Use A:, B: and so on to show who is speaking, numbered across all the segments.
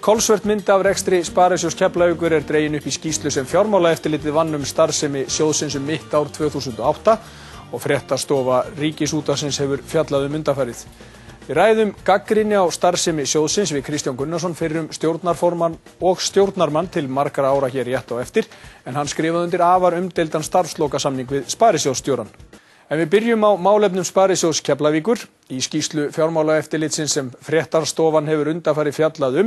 A: Kolsvört mynd af rekstri Sparisjóðs Keflavíkur dregin upp í skýrslu sem fjármálaeftirlitið vann starfsemi sjóðsins mitt ár 2008 og fréttastofa Ríkisútvarpsins hefur fjallað undanfarið. Við ræðum gagnrýni á starfsemi sjóðsins við Kristján Gunnarsson, fyrrum stjórnarformann og stjórnarmann til margra ára hér rétt á eftir, en hann skrifaði undir afar umdeildan starfslokasamning við Sparisjóðsstjórann. En við byrjum á málefnum Sparisjóðs Keflavíkur. Í skýrslu fjármálaeftirlitsins sem fréttastofan hefur undanfarið fjallað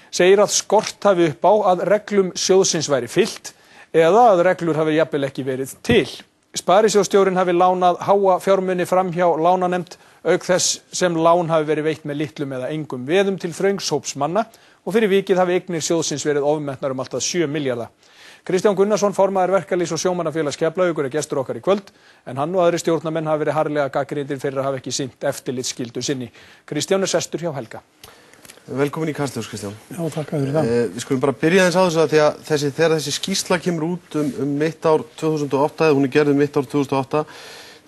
A: segir að skort hafi upp á að reglum sjóðsins væri fylgt eða að reglur hafi jafnvel ekki verið til. Sparisjóðsstjórinn hafi lánað háa fjármuni fram hjá lánanefnd auk þess sem lán hafi verið veitt með litlum eða engum veðum til þröngs hóps manna og fyrir vikið hafi eignir sjóðsins verið ofmetnar allt að 7 milljarða. Kristján Gunnarsson, formaður Verkalýðs- og sjómannafélags Keflavíkur, gestur okkar í kvöld, en hann og aðrir stjórnarmenn hafa verið harðlega gagnrýndir fyrir að hafa ekki sinnt eftirlitsskyldu sinni. Kristján sestur hjá Helga.
B: Velkomin í Kastljós, Kristján.
C: Já, takk fyrir það.
B: Við skulum bara byrja aðeins á þessu að því að þegar þessi skýrsla kemur út mitt ár 2008, eða hún gerð mitt ár 2008,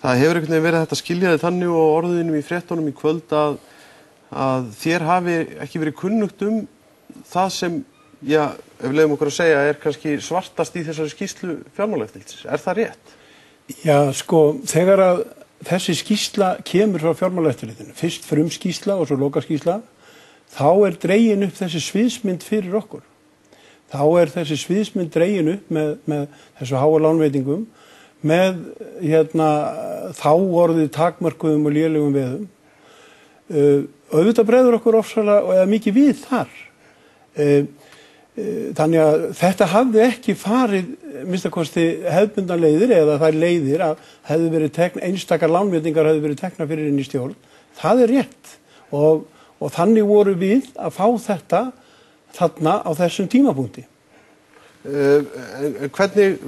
B: það hefur einhvern veginn verið hægt að skilja þið þannig og orðinum í fréttunum í kvöld að þér hafi ekki verið kunnugt það sem, já, ef við leyfum okkur að segja, kannski svartast í þessari skýrslu fjármálaeftirlitsins. Það rétt?
C: Já, sko, þegar að þessi skýrsla kemur frá fjármálaeftirlitinu, fyrst frumskýrsla og svo lokaskýrsla, þá dregin upp þessi sviðsmynd fyrir okkur. Þá þessi sviðsmynd dregin upp með þessu háa lánveitingum, með þá orðið takmörkuðum og lélegum veðum. Auðvitað bregður okkur ofsalega eða mikið við þar. Þannig að þetta hafði ekki farið minnstakosti hefðbundnar leiðir eða þær leiðir að hefði verið einstakar lánveitingar hefði verið teknar fyrir inn í stjórn. Það rétt og þannig voru við að fá þetta þarna á þessum tímapunkti.
B: Hvernig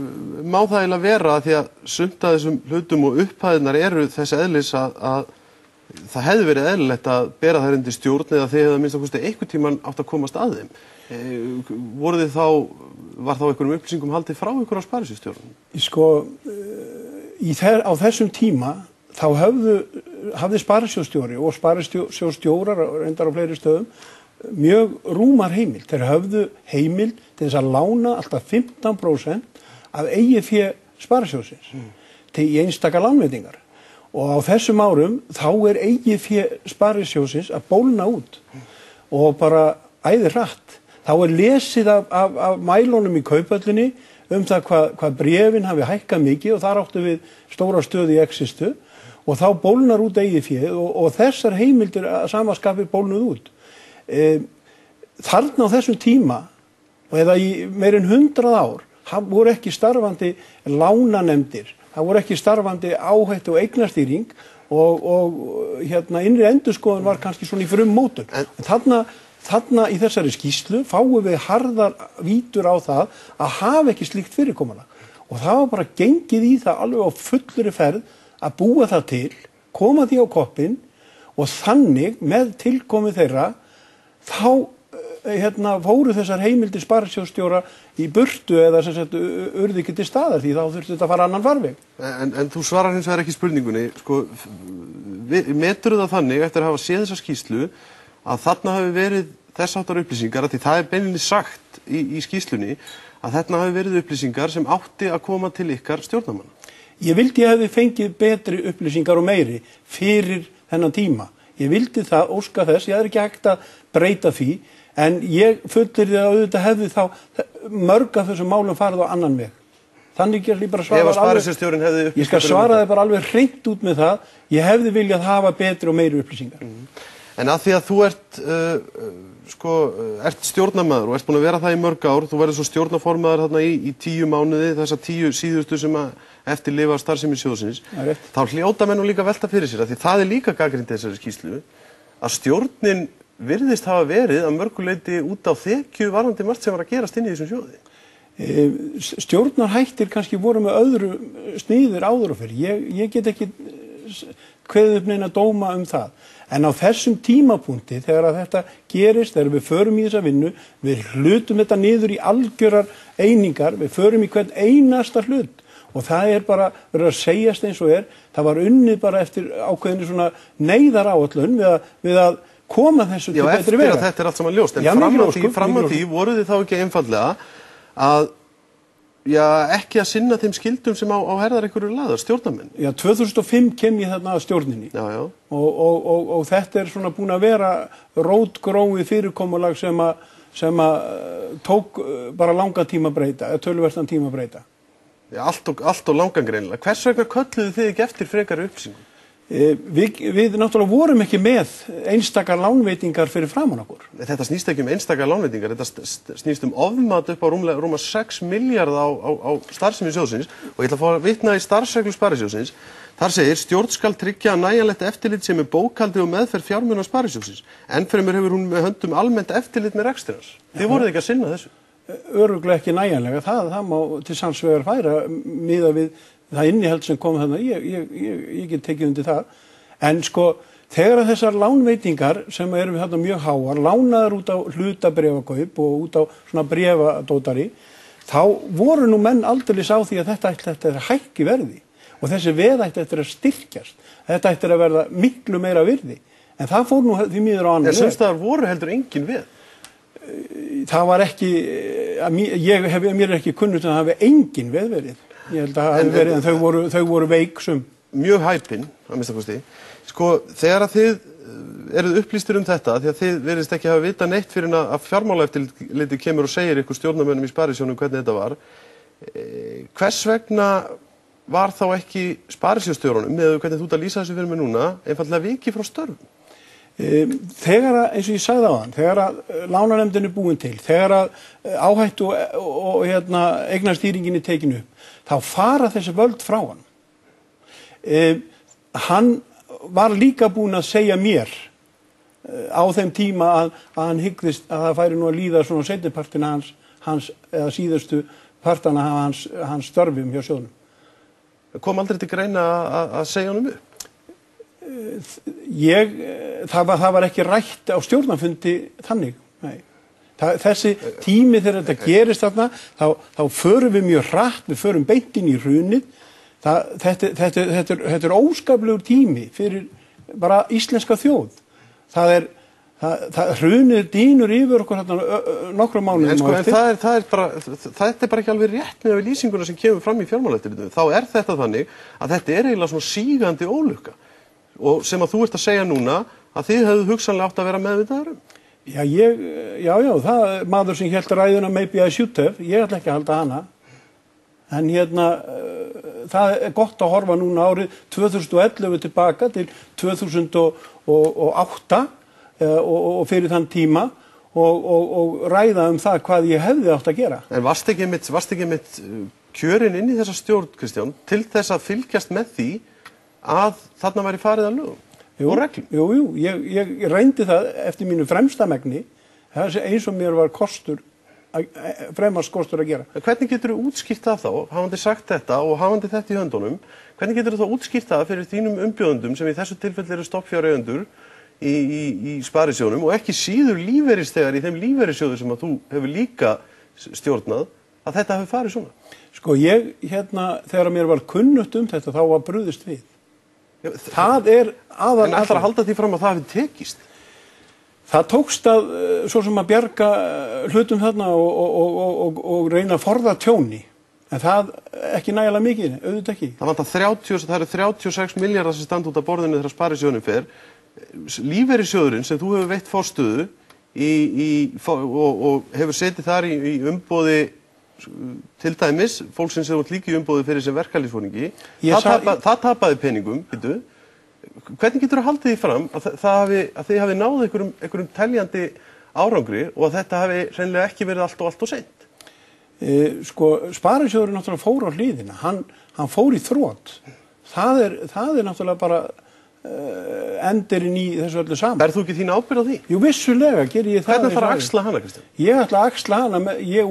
B: má það eiginlega vera því að sumt af þessum hlutum og upphæðirnar þess eðlis að það hefði verið eðlilegt að bera þær undir stjórn eða þið hefði að minnstakosti einhvern tímann átt að komast að þeim. Var þá einhverjum upplýsingum haldið frá ykkur á Sparisjóðsstjórn?
C: Sko, á þessum tíma þá hafði Sparisjóðsstjóri og Sparisjóðsstjórar reyndar á fleiri stöðum mjög rúmar heimild. Þeir höfðu heimild til þess að lána alltaf 15% af eigið fé Sparisjóðsins til einstakar lánveitingar. Og á þessum árum þá eigið fé Sparisjóðsins að bólna út og bara æði hratt. Þá lesið af mælunum í Kauphöllinni það hvað bréfin hafi hækkað mikið og þar áttu við stóra stöðu í Existu og þá bólnar út eigið fé og þessar heimildir að sama skapi bólnuð út. Þarna á þessum tíma eða í meir en 100 ár voru ekki starfandi lánanemndir, það voru ekki starfandi áhættu og eignastýring og innri endurskoðun var kannski svona í frummótun. Þarna í þessari skýrslu fáum við harðar vítur á það að hafa ekki slíkt fyrirkomulag og það var bara gengið í það alveg á fullri ferð að búa það til, koma því á koppinn og þannig með tilkomi þeirra þá fóru þessar heimildir Sparisjóðsstjóra í burtu eða sem sagt urðu ekki til staðar því þá þurfti þetta að fara annan farveg.
B: En þú svarar hins vegar ekki spurningunni. Sko, meturðu það þannig eftir að hafa séð þessa skýrslu að þarna hafi verið þess háttar upplýsingar, því það beinlínis sagt í skýrslunni að þarna hafi verið upplýsingar sem átti að koma til ykkar stjórnarmanna?
C: Ég vildi að þið fengið betri upplýsingar og meiri fyrir þennan tíma. Ég vildi það, óska þess, ég ekki hægt að breyta því, en ég fullyrði að auðvitað hefði þá mörg af þessum málum farið á annan veg. Þannig ég bara
B: ég
C: skal svara þið bara alveg hreint út með það, ég hefði viljað hafa betri og meiri upplýsingar.
B: En að því að þú ert stjórnarmaður og ert búin að vera það í mörg ár, þú verður svo stjórnarformaður þarna í 10 mánuði, þessar 10 síðustu sem eftir lifa starfsemi sjóðsins, þá hljóta menn líka velta fyrir sér, því það líka gagnrýnt þessari skýrslu, að stjórnin virðist hafa verið að mörgu leyti út á þekju varðandi margt sem var að gerast inn í þessum sjóði.
C: Stjórnarhættir kannski voru með öðru sniðir áður og fyrir. Ég get ekki kveðið upp neina dóma það. En á þessum tímapunkti, þegar að þetta gerist, þegar við förum í þessa vinnu, við hlutum þetta niður í algjörar einingar, við förum í hvern einasta hlut. Og það bara verið að segjast eins og það var unnið bara eftir ákveðinu svona neyðaráætlun við að koma þessu til betri vegar.
B: Já, eftir að þetta allt saman ljóst, en fram að því voru þið þá ekki einfaldlega að ekki að sinna þeim skildum sem á herðar einhverju laðar, stjórnarmenn. Já,
C: 2005 kem ég þarna að stjórninni.
B: Já.
C: Og þetta svona búin að vera rótgróið fyrirkomulag sem tók bara langan tíma að breyta, töluvert tíma að breyta.
B: Já, allt og langan greinilega. Hvers vegna kölluðu þið ekki eftir frekari upplýsingum?
C: Við náttúrulega vorum ekki með einstakar lánveitingar fyrir framan okkur.
B: Þetta snýst ekki einstakar lánveitingar, þetta snýst ofmat upp á rúma 6 milljarð á starfsemi sjóðsins, og ég ætla að fá að vitna í starfsreglu sparisjóðsins. Þar segir: stjórn skal tryggja nægjanlegt eftirlit sem bókhaldi og meðferð fjármuna sparisjóðsins. Ennfremur hefur hún með höndum almennt eftirlit með rekstrins. Þið voruð ekki að sinna þessu?
C: Örugglega ekki nægjanlega, það má til sanns vegar færa miðað við það innihald sem kom þarna. Ég get tekið undir það. En sko, þegar þessar lánveitingar sem eru þarna mjög háar, lánaðar út á hlutabréfakaup og út á svona bréfadótari, þá voru nú menn aldeilis á því að þetta ætti að hækka í verði, og þessi veð ætti að styrkjast. Þetta ætti að verða miklu meira virði. En það fór nú því miður á annan veg.
B: En sums staðar voru heldur engin veð.
C: Það var ekki, mér er ekki kunnugt að það hafi engin veð verið. Ég held að það hefði verið, en þau voru veiksum.
B: Mjög hæpin, að minnsta kosti. Sko, þegar að þið eruð upplýstir þetta, því að þið verðist ekki hafa vita neitt fyrir að fjármálaeftirlitið kemur og segir ykkur stjórnarmönnum í sparisjónum hvernig þetta var, hvers vegna var þá ekki sparisjóðsstjórunum, með hvernig þú ert að lýsa þessu fyrir mig núna, einfaldlega vikið frá störfum?
C: Þegar að, eins og ég sagði áðan, þegar að lánanefndin er búin til, þegar að áhættu og eignastýringin er tekin upp, þá fara þessi völd frá hann. Hann var líka búin að segja mér á þeim tíma að hann hyggðist að það færi nú að líða svona seinnipartina hans eða síðustu partana hans störfum hjá sjóðnum.
B: Kom aldrei til greina að segja honum upp?
C: Það var ekki rætt á stjórnarfundi þannig, nei. Þessi tími þegar þetta gerist þarna, þá förum við mjög hratt, við förum beint inn í hrunið. Þetta er óskaplegur tími fyrir bara íslenska þjóð. Hrunið dýnur yfir okkur nokkrum mánuðum á eftir.
B: En þetta er bara ekki alveg rétt með lýsinguna sem kemur fram í fjármálaeftirlitinu. Þá er þetta þannig að þetta er eiginlega svona sígandi ólukka. Og sem að þú ert að segja núna að þið hefðu hugsanlega átt að vera meðvitaðir um.
C: Það maður sem hélt ræðuna maybe I should have, ég ætla ekki að halda hana. En það er gott að horfa núna árið 2011 tilbaka til 2008 og fyrir þann tíma og ræða um það hvað ég hefði átt að gera.
B: En varst ekki mitt kjörin inn í þessa stjórn, Kristján, til þess að fylgjast með því að þarna væri farið að lögum og reglum?
C: Jú, ég reyndi það eftir mínu fremsta megni, það er eins og mér var fremast kostur að gera.
B: Hvernig getur þú útskýrt það þá, hafandi sagt þetta og hafandi þetta í höndunum, hvernig getur þú þá útskýrt það fyrir þínum umbjóðendum sem í þessu tilfelli eru stofnfjáreigendur í sparisjónum og ekki síður lífeyrisþegar í þeim lífeyrissjóði sem að þú hefur líka stjórnað, að þetta hefur farið svona?
C: Sko, þegar mér var kunnugt um þetta, þá var brugðist við. Það er aðal.
B: En ætlar að halda því fram að það hafi tekist?
C: Það tókst svo sem að bjarga hlutum þarna og reyna að forða tjóni. En það ekki nægilega mikið, auðvitað ekki.
B: Það eru 36 milljarðar sem standa út af borðinu þegar sparisjóðurinn fer. Lífeyrissjóðurinn sem þú hefur veitt forstöðu og hefur setið þar í umboði til dæmis, fólksins sem líka í umboði fyrir sem verkalýðsforingi, það tapaði peningum, veitu. Hvernig getur þú haldið því fram að þið hafi náð einhverjum teljandi árangri og að þetta hafi hreinlega ekki verið allt og seint?
C: Sko, sparisjóðurinn náttúrulega fór á hliðina, hann fór í þrot. Það er náttúrulega bara endirinn í þessu öllu saman.
B: Berð þú ekki þín ábyrgð á því?
C: Jú, vissulega ger ég það.
B: Hvernig þarf að axla hana, Kristján?
C: Ég ætla að axla hana, ég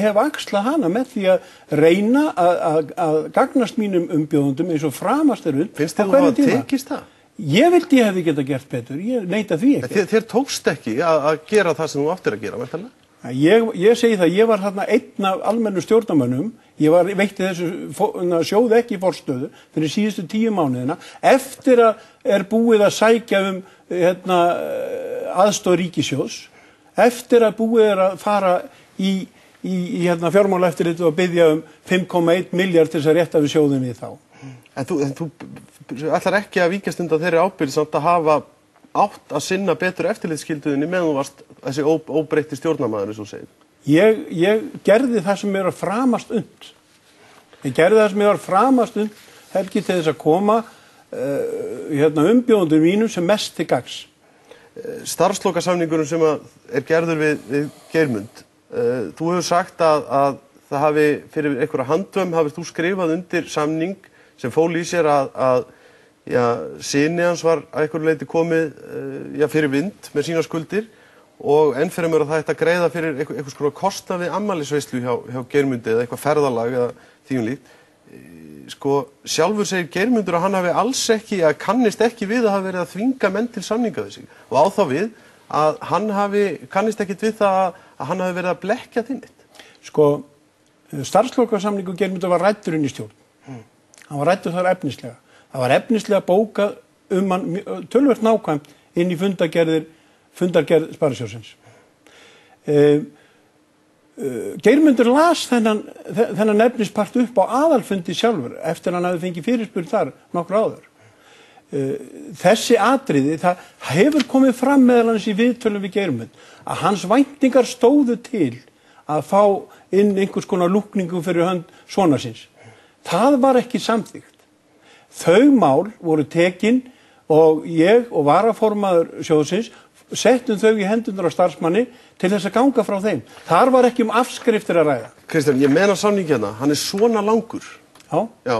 C: hef axlað hana með því að reyna að gagnast mínum umbjóðendum eins og framast er unn.
B: Finnst þér þú hafa tekist það?
C: Ég vildi ég hefði getað gert betur, ég neita því ekki.
B: Þér tókst ekki að gera það sem þú áttir að gera, væntanlega?
C: Ég segi það, ég var þarna einn af almennu stjórnarmönnum, ég veitti þessu sjóði ekki forstöðu fyrir síðustu 10 mánuðina eftir að búið að sækja aðstoð ríkissjóðs, eftir að búið að fara í fjármálaeftirlitið og biðja 5,1 milljarð til þess að rétta við sjóðum við þá.
B: En þú ætlar ekki að víkjast undan þeirri ábyrgð samt að hafa átt að sinna betur eftirlitsskylduðinni meðan þú varst þessi óbreytti stjórnarmaður, eins og segir.
C: Ég gerði það sem mér var framast und. Ég gerði það sem mér var framast und, Helgi, til þess að koma umbjóðendum mínum sem mest til gagns.
B: Starfslokasamningurinn sem er gerður við Geirmund, þú hefur sagt að það hafi fyrir einhverja handvömm hafið þú skrifað undir samning sem fól í sér að syni hans var að einhverju leyti komið fyrir vind með sína skuldir og enn fyrir mér að það ætti að greiða fyrir einhvers konar kostnað við afmælisveislu hjá Geirmundi eða eitthvað ferðalag eða því líkt. Sjálfur segir Geirmundur að hann hafi alls ekki, að kannist ekki við að hafa verið að þvinga menn til samninga við sig og á þá við að hann kannist ekkit við það að hann hafi verið að blekkja þinnit.
C: Starfslokasamningur Geirmundur var ræddur inn í stjórn. Hann var ræddur þar efnislega. Það var efnislega bókað hann töluvert nákvæmt inn í fundargerð Sparisjóðsins. Geirmundur las þennan efnispart upp á aðalfundi sjálfur eftir hann hafi fengið fyrirspurn þar nokkru áður. Þessi atriði, það hefur komið fram meðal hans í viðtölum við Geirmund að hans væntingar stóðu til að fá inn einhvers konar lúkningu fyrir hönd sonar síns. Það var ekki samþykkt. Þau mál voru tekin og ég og varaformaður sjóðsins settum þau í hendurnar á starfsmanni til þess að ganga frá þeim. Þar var ekki afskriftir að ræða.
B: Kristján, ég meina samningi hérna, hann er svona langur.
C: Já.
B: Já.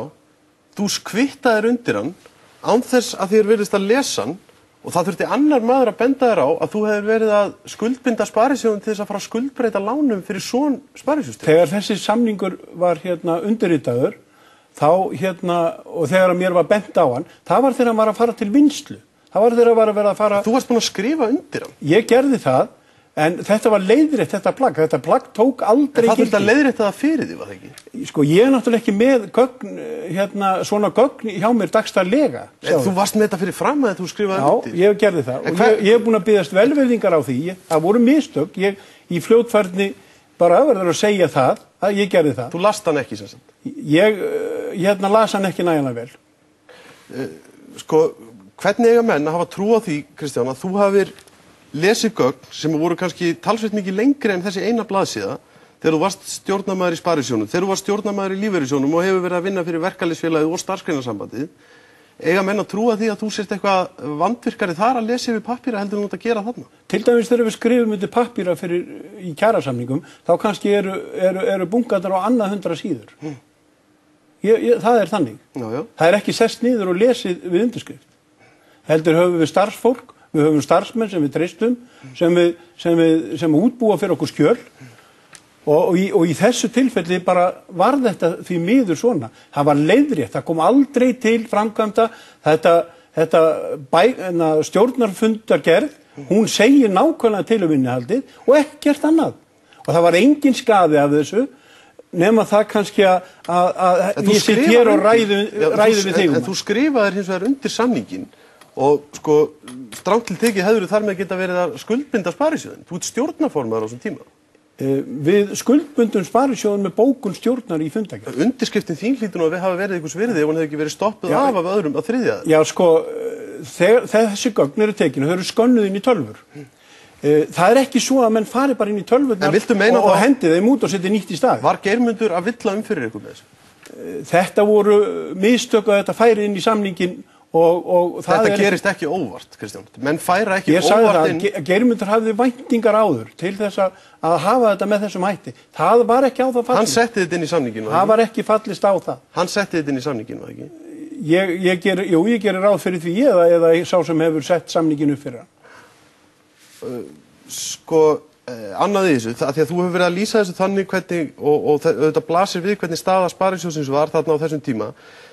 B: Þú skvittaðir undir hann án þess að þér virðist að lesa hann og það þurfti annar maður að benda þér á að þú hefur verið að skuldbinda Sparisjóðum til þess að fara að skuldbreyta lánum fyrir son Sparisjóðs.
C: Þegar þessi samningur var undirritaður, þá og þegar mér var bent á hann, það var þegar hann var að fara til vinnslu. Það var þegar hann var að vera að fara...
B: Þú varst búin að skrifa undir hann.
C: Ég gerði það, en þetta var leiðrétt, þetta plagg tók aldrei gildi.
B: Það þurfti að leiðrétta það fyrir því, var það ekki?
C: Ég er náttúrulega ekki með gögn, svona gögn hjá mér dagsdaglega.
B: Þú varst með þetta fyrir fram að þú skrifaði undir?
C: Já, ég gerði það og ég hef búin að biðjast velvirðingar á því. Það voru mistök, ég í fljótfærni bara verður að segja það, að ég gerði það.
B: Þú last hann ekki sem sagt?
C: Ég las hann ekki nægilega vel.
B: Hvernig eiga menn að hafa trú á því, Kristján, að þú hafir lesið gögn sem voru kannski talsvert mikið lengri en þessi eina blaðsíða þegar þú varst stjórnarmaður í Sparisjóðnum, þegar þú varst stjórnarmaður í Lífeyrissjóðnum og hefur verið að vinna fyrir verkalýðsfélagið og starfsgreinasambandið, eiga menn að trúa því að þú sért eitthvað vandvirkari þar að lesa yfir pappíra heldur en þú ert að gera þarna? Til
C: dæmis þegar við skrifum undir pappíra í kjarasamningum, þá kannski eru bunkarnir á annað 100 síður. Það er þannig.
B: Já. Það
C: er ekki sest niður og lesið við undirskrift. Heldur höfum við starfsfólk, við höfum starfsmenn sem við treystum, sem útbúa fyrir okkur skjöl og í þessu tilfelli bara var þetta því miður svona. Það var leiðrétt, það kom aldrei til framkvæmda, þetta stjórnarfundargerð, hún segir nákvæmlega til innihaldið og ekkert annað. Og það var engin skaði af þessu, nema það kannski að ég sitt hér og ræði við þig.
B: En þú skrifaðir hins vegar undir samningin og strangt til tekið hefur þar með geta verið að skuldbinda Sparisjóðin. Þú ert stjórnarformaður á þessum tíma.
C: Við skuldbundum Sparisjóðin með bókun stjórnar í fundargerð.
B: Undirskriftin þín hlýtur nú að hafa verið einhvers virði ef hún hefði ekki verið stoppuð af öðrum að þriðja.
C: Já, þegar þessi gögn eru tekinu, þau eru skönnuð inn í tölvur. Það er ekki svo að menn fari bara inn í tölvurnar og hendi þeim út og setja nýtt í stað.
B: Var Geirmundur að villa fyrir ykkur með þessu?
C: Þetta voru mistök að þetta færi inn í samningin og
B: þetta gerist ekki óvart, Kristján. Menn færa ekki
C: óvart inn. Ég sagði það að Geirmundur hafði væntingar áður til þess að hafa þetta með þessum hætti. Það var ekki á það fallist.
B: Hann setti þetta inn í samninginu.
C: Það var ekki fallist á það.
B: Hann setti þetta inn í samninginu, ekki?
C: Ég gerir ráð fyrir því eða sá sem hefur sett samninginu upp fyrir hann.
B: Annað í þessu, því að þú hefur verið að lýsa þessu þannig hvernig, og þetta blasir við hvernig staða Sparisjóðsins var þarna á þessum tíma.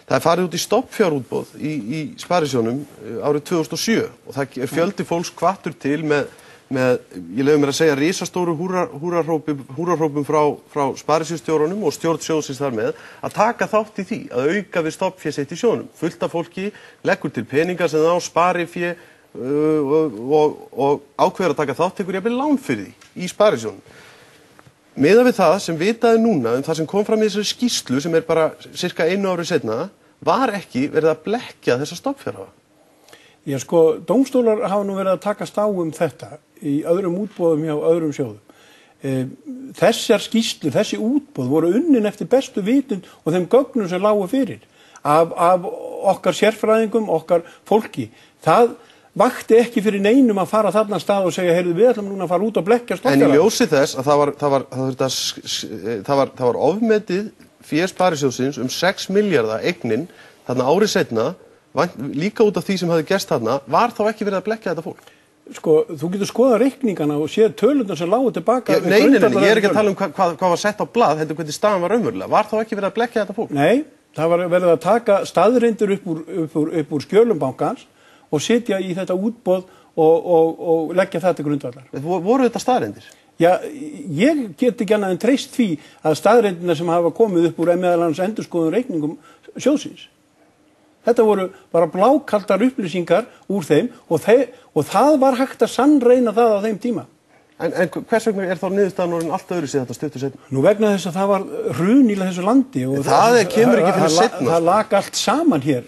B: Það er farið út í stoppfjárútboð í Sparisjóðnum árið 2007 og það er fjöldi fólks hvattur til með ég leyfi mér að segja, risastóru húrarhrópum frá sparisjóðsstjórunum og stjórn sjóðsins þar með, að taka þátt í því, að auka við stofnfé sitt í sjóðnum. Fullt af fólki leggur til peninga sem þá sparifé og ákveður að taka þátt jafnvel lán fyrir því í sparisjóðnum. Miðað við það sem vitaði núna það sem kom fram í þessari skýrslu sem bara sirka 1 ári seinna, var ekki verið að blekkja þessa stofnfjárhafa.
C: Já, sko, dómstólar hafa nú verið að takast á þetta í öðrum útboðum hjá öðrum sjóðum. Þessar skýrslur, þessi útboð voru unnin eftir bestu vitund og þeim gögnum sem lágu fyrir af okkar sérfræðingum, okkar fólki. Það vakti ekki fyrir neinum að fara þarna stað og segja, heyrðu, við ætlum núna að fara út og blekkja stofnfjárhafa. En í ljósi þess að það var ofmetið fé sparisjóðsins 6 milljarða eignin þarna árið seinna, líka út af því sem hafði gerst þarna, var þá ekki verið að blekkja þetta fólk? Sko, þú getur skoðað reikningana og séð tölurnar sem lágu tilbaka. Nei, ég er ekki að tala hvað var sett á blað, heldur hvernig staðan var raunverulega. Var þá ekki verið að blekkja þetta fólk? Nei, það var verið að taka staðreyndir upp úr skjölum bankans og setja í þetta útboð og leggja það til grundvallar. Voru þetta staðreyndir? Já, ég get ekki annað en treyst því að staðreyndirnar sem hafa komið upp úr meðal annars endurskoðun reikningum sjóðsins. Þetta voru bara blákaldar upplýsingar úr þeim og það var hægt að sannreyna það á þeim tíma. En hvers vegna þá niðurstaðan orðin allt öðru sér þetta stuttu seinna? Nú vegna þess að það var hrun í þessu landi og það kemur ekki fyrir seinna. Það lag allt saman hér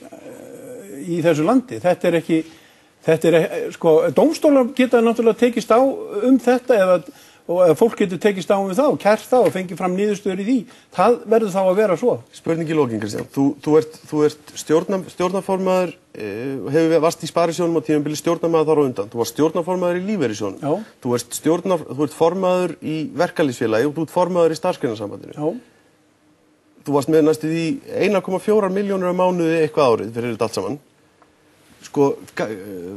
C: í þessu landi. Þetta er sko, dómstólar geta náttúrulega tekist á þetta og fólk getur tekist á það og kært það og fengið fram niðurstöður í því. Það verður þá að vera svo. Spurning í lokin, Kristján. Þú ert stjórnarformaður, varst í sparisjónum á tímabili, stjórnarmaður þar á undan. Þú varst stjórnarformaður í lífeyrissjónum. Já. Þú ert formaður í verkalýðsfélagi og þú ert formaður í Starfsgreinasambandinu. Já. Þú varst með næstu því 1,4 milljónir á mánuði eitthvað árið fyrir þetta allt saman. Sko,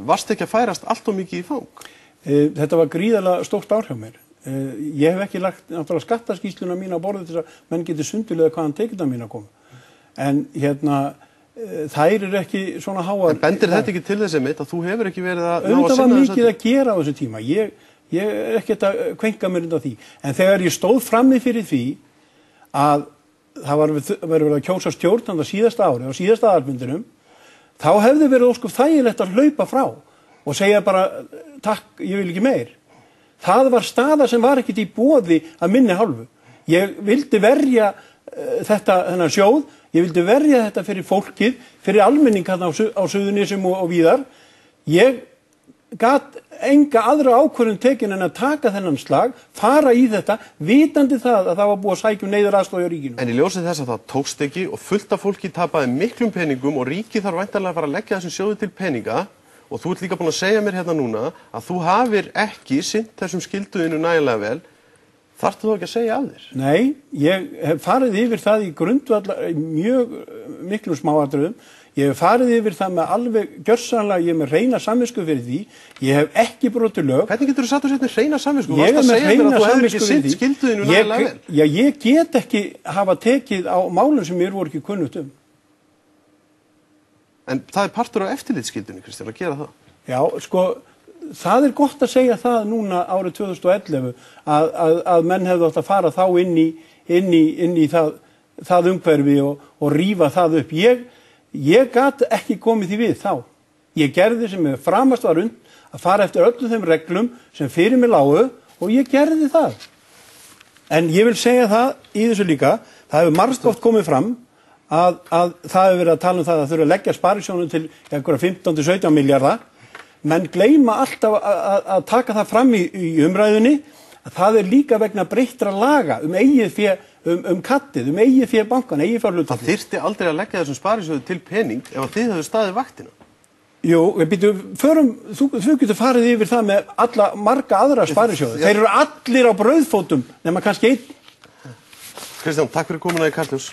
C: varst ekki að færast allt of mikið í fang? Þetta var gríðarlega stórt ár hjá mér. Ég hef ekki lagt náttúrulega skattaskýrsluna mína á borðið til að menn geti sundulega hvaðan tekjurnar mína komu. En þær ekki svona háar. En bendir þetta ekki til þess að þú hefur ekki verið að ná að sinna þessu? Auðvitað var mikið að gera á þessu tíma. Ég er ekkert að kvenka mér undan því. En þegar ég stóð frammi fyrir því að það var verið að kjósa stjórn á síðasta ári, á síðasta aðalfundinum, þá hefði verið ósköp þægilegt að hlaupa frá og segja bara, takk, ég vil ekki meir. Það var staða sem var ekkert í boði að minni hálfu. Ég vildi verja þennan sjóð, ég vildi verja þetta fyrir fólkið, fyrir almenning á Suðurnesjum og víðar. Ég gat enga aðra ákvörðun tekin en að taka þennan slag, fara í þetta, vitandi það að það var búið að sækja neyðaraðstoð hjá ríkinu. En í ljósi þess að það tókst ekki og fullt af fólki tapaði miklum peningum og ríkið þarf væntanlega að fara að leggja þessum sjóði til peninga. Og þú ert líka búin að segja mér hérna núna að þú hafir ekki sinnt þessum skylduðinu nægilega vel. Þarftu þú ekki að segja af þér? Nei, ég hef farið yfir það í mjög miklum smáatriðum. Ég hef farið yfir það með alveg gjörsamlega, ég hef með hreina samvisku fyrir því. Ég hef ekki brotið lög. Hvernig getur þú satt og sett með hreina samvisku? Ég hef með hreina samvisku fyrir því. Skylduðinu nægilega vel? Já, ég get ekki hafa tekið á málum sem mér voru ekki kunnugt um. En það partur af eftirlitsskyldunni, Kristján, að gera það? Já, sko, það gott að segja það núna árið 2011 að menn hefðu átt að fara þá inn í það umhverfi og rífa það upp. Ég gat ekki komið því við þá. Ég gerði sem ég framast var að fara eftir öllum þeim reglum sem fyrir mig lágu og ég gerði það. En ég vil segja það í þessu líka, það hefur margoft komið fram að það hefur verið að tala um það að þurfa að leggja sparisjónum til einhverja 15-17 milljarða. Menn gleyma alltaf að taka það fram í umræðunni að það líka vegna breyttra laga eigið fé, kattið, eigið fé bankan, eigið fjárhlutfall. Það þyrfti aldrei að leggja þessum sparisjóði til pening ef þið hefðu staðið vaktina. Jú, þú getur farið yfir það með marga aðra sparisjóði. Þeir eru allir á brauðfótum nema kannski einn. Kristján, takk fyrir komuna í Kastljós.